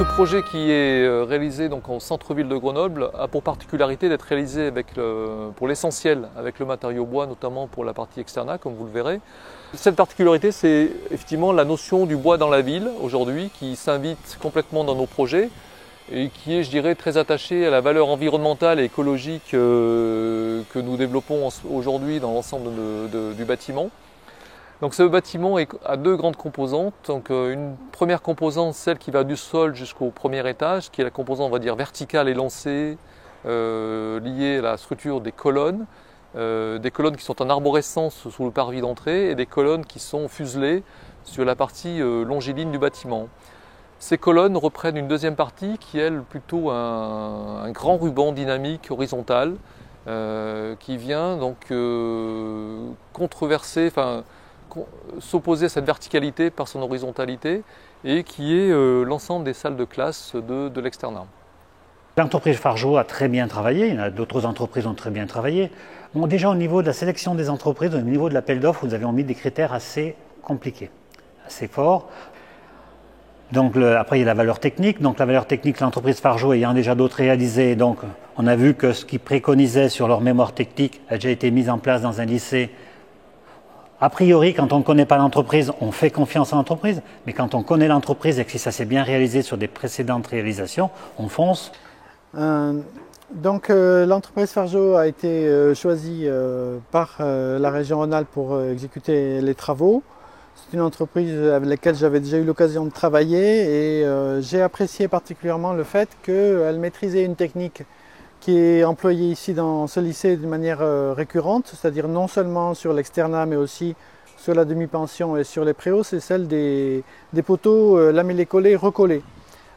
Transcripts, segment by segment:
ce projet qui est réalisé donc en centre-ville de Grenoble a pour particularité d'être réalisé avec pour l'essentiel avec le matériau bois, notamment pour la partie externa, comme vous le verrez. Cette particularité, c'est effectivement la notion du bois dans la ville aujourd'hui qui s'invite complètement dans nos projets et qui est, je dirais, très attachée à la valeur environnementale et écologique que nous développons aujourd'hui dans l'ensemble du bâtiment. Donc ce bâtiment a deux grandes composantes. Donc une première composante, celle qui va du sol jusqu'au premier étage, qui est la composante, on va dire, verticale et lancée, liée à la structure des colonnes qui sont en arborescence sous le parvis d'entrée et des colonnes qui sont fuselées sur la partie longiligne du bâtiment. Ces colonnes reprennent une deuxième partie qui est, elle, plutôt un grand ruban dynamique horizontal qui vient donc s'opposer à cette verticalité par son horizontalité et qui est l'ensemble des salles de classe de l'externat. L'entreprise Fargeau a très bien travaillé, d'autres entreprises ont très bien travaillé. Bon, déjà au niveau de la sélection des entreprises, au niveau de l'appel d'offres, nous avions mis des critères assez compliqués, assez forts. Donc après il y a la valeur technique. Donc la valeur technique, l'entreprise Fargeau ayant déjà d'autres réalisées, donc on a vu que ce qu'ils préconisaient sur leur mémoire technique a déjà été mis en place dans un lycée. A priori, quand on ne connaît pas l'entreprise, on fait confiance à l'entreprise, mais quand on connaît l'entreprise et que si ça s'est bien réalisé sur des précédentes réalisations, on fonce. L'entreprise Fargeau a été choisie par la région Rhône-Alpes pour exécuter les travaux. C'est une entreprise avec laquelle j'avais déjà eu l'occasion de travailler et j'ai apprécié particulièrement le fait qu'elle maîtrisait une technique qui est employée ici dans ce lycée d'une manière récurrente, c'est-à-dire non seulement sur l'externat mais aussi sur la demi-pension et sur les préaux, c'est celle des poteaux lamellés-collés recollés,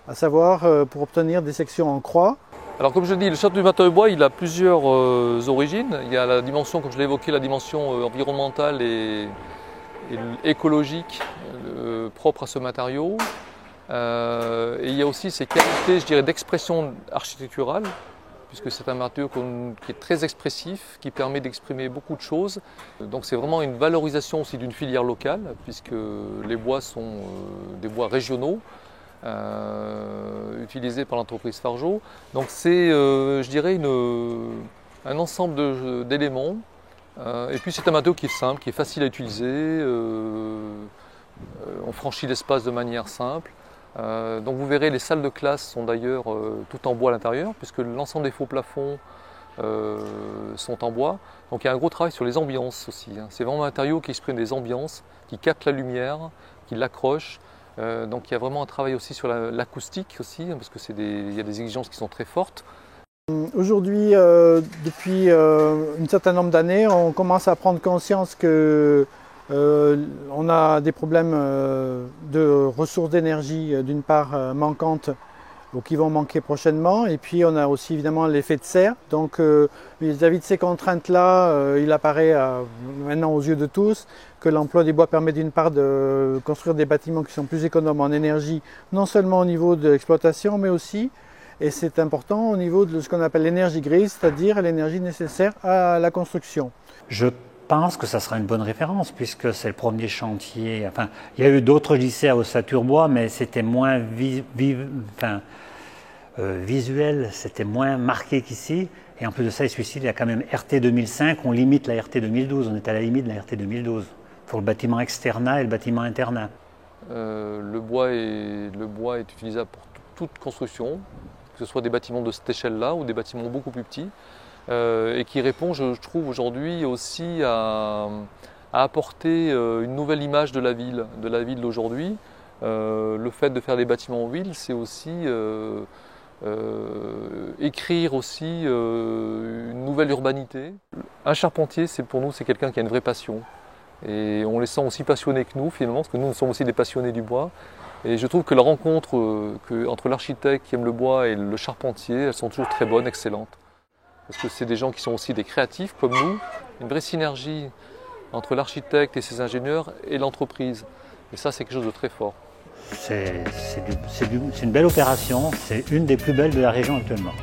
à savoir pour obtenir des sections en croix. Alors comme je dis, le château du matériau bois, il a plusieurs origines. Il y a la dimension, comme je l'ai évoqué, la dimension environnementale et écologique propre à ce matériau. Et il y a aussi ses qualités, je dirais, d'expression architecturale, puisque c'est un matériau qui est très expressif, qui permet d'exprimer beaucoup de choses. Donc c'est vraiment une valorisation aussi d'une filière locale, puisque les bois sont des bois régionaux, utilisés par l'entreprise Fargeau. Donc c'est, je dirais, un ensemble d'éléments. Et puis c'est un matériau qui est simple, qui est facile à utiliser. On franchit l'espace de manière simple. Donc vous verrez, les salles de classe sont d'ailleurs tout en bois à l'intérieur, puisque l'ensemble des faux plafonds sont en bois. Donc il y a un gros travail sur les ambiances aussi. C'est vraiment un matériau qui exprime des ambiances, qui capte la lumière, qui l'accroche. Donc il y a vraiment un travail aussi sur l'acoustique aussi, parce qu'il y a des exigences qui sont très fortes. Aujourd'hui, depuis un certain nombre d'années, on commence à prendre conscience que on a des problèmes de ressources d'énergie, d'une part manquantes ou qui vont manquer prochainement, et puis on a aussi évidemment l'effet de serre. Donc vis-à-vis de ces contraintes-là, il apparaît maintenant aux yeux de tous que l'emploi des bois permet d'une part de construire des bâtiments qui sont plus économes en énergie, non seulement au niveau de l'exploitation, mais aussi, et c'est important, au niveau de ce qu'on appelle l'énergie grise, c'est-à-dire l'énergie nécessaire à la construction. Je pense que ça sera une bonne référence puisque c'est le premier chantier. Enfin, il y a eu d'autres lycées à Ossature-Bois, mais c'était moins visuel, c'était moins marqué qu'ici. Et en plus de ça, celui-ci, il y a quand même RT 2005, on limite la RT 2012, on est à la limite de la RT 2012 pour le bâtiment externat et le bâtiment internat. Le bois est utilisable pour toute construction, que ce soit des bâtiments de cette échelle-là ou des bâtiments beaucoup plus petits. Et qui répond, je trouve, aujourd'hui aussi à apporter une nouvelle image de la ville d'aujourd'hui. Le fait de faire des bâtiments en ville, c'est aussi écrire aussi une nouvelle urbanité. Un charpentier, pour nous, c'est quelqu'un qui a une vraie passion. Et on les sent aussi passionnés que nous, finalement, parce que nous sommes aussi des passionnés du bois. Et je trouve que la rencontre entre l'architecte qui aime le bois et le charpentier, elles sont toujours très bonnes, excellentes. Parce que c'est des gens qui sont aussi des créatifs comme nous, une vraie synergie entre l'architecte et ses ingénieurs et l'entreprise. Et ça, c'est quelque chose de très fort. C'est une belle opération, c'est une des plus belles de la région actuellement.